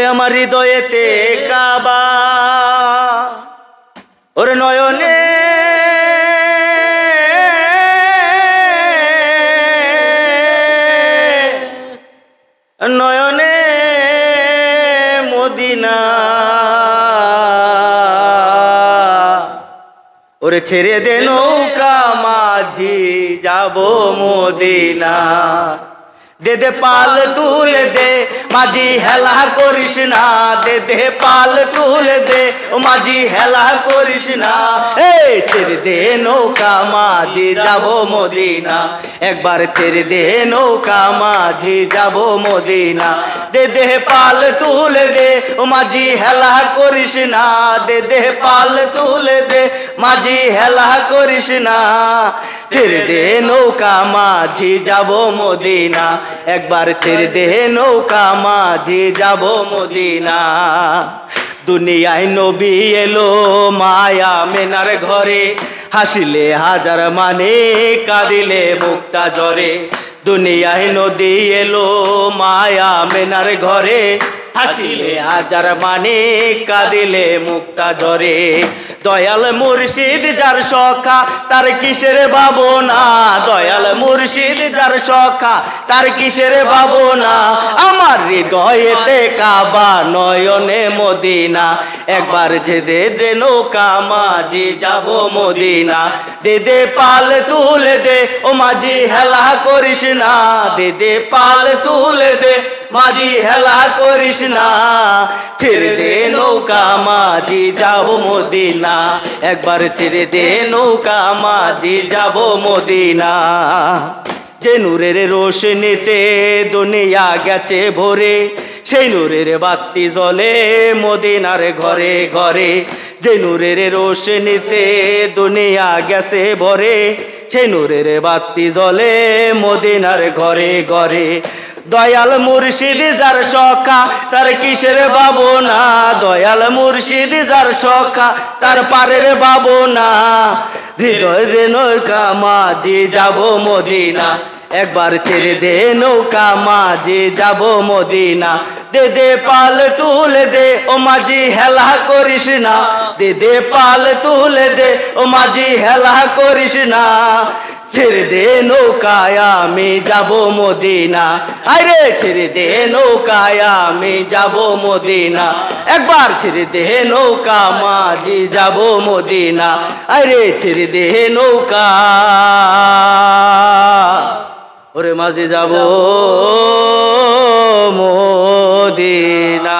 আমার হৃদয়েতে কাবা ওর নয়নে নয়নে মদিনা ওরে ছেড়ে দে নৌকা মাঝি যাব মদিনা দে দে পাল তুলে দে মাঝি হেলা করিস না দে দে পাল তুলে দে ও মাঝি হেলা করিস না এই ছেড়ে দে নৌকা মাঝি যাব মদিনা একবার ছেড়ে দে নৌকা মাঝি যাব মদিনা দে দে পাল তুলে দে ও মাঝি হেলা করিস না দে দে পাল তুলে দে মাঝি হেলা করিস না ছেড়ে দে নৌকা মাঝি যাব মদিনা একবার ছেড়ে দে নৌকা মাঝি যাব মদিনা দুনিয়ায় নবী এলো মায়া মেনার ঘরে হাসিলে হাজার মানে কাঁদিলে মুক্তা ঝরে দুনিয়ায় নদী এলো মায়া মেনার ঘরে হাসিলে হাজার মানে কাঁদিলে মুক্তা ঝরে দয়াল মুর্শিদ যার সখা তার কিসের ভাবনা দয়াল মুর্শিদ যার সখা তার কিসের ভাবনা আমার হৃদয়েতে কাবা নয়নে মদিনা একবার যে দে দে নৌকা মাঝি যাব মদিনা দে দে পাল তুলে দে ও মাঝি হেলা করিস না দে দে পাল তুলে দে মাঝি হেলা করিস না ছেড়ে দে নৌকা মাঝি যাব মদিনা একবার ছেড়ে দে নৌকা মাঝি যাব মদিনা যে নূরের রোশনীতে দুনিয়া গেছে ভরে সেই নূরের বাতি জ্বলে মদিনার ঘরে ঘরে যে নূরের রোশনীতে দুনিয়া গেছে ভরে সেই নূরের বাতি জ্বলে মদিনার ঘরে ঘরে দয়াল মুর্শিদ যার সখা তার কিসের ভাবনা দয়াল মুর্শিদ যার সখা তার পারের ভাবনা হৃদয়ে নৌকা মাঝি যাব মদিনা একবার ছেড়ে দে নৌকা মাঝি যাব মদিনা দে দে পাল তুলে দে ও মাঝি হেলা করিস না দে দে পাল তুলে দে ও মাঝি হেলা করিস না ছেড়ে দে নৌকায় আমি যাব মদিনা আরে ছেড়ে দে নৌকায় আমি যাব মদিনা একবার ছেড়ে দে নৌকা মাঝি যাব মদিনা আরে ছেড়ে দে নৌকা ওরে মাঝি যাব মদিনা।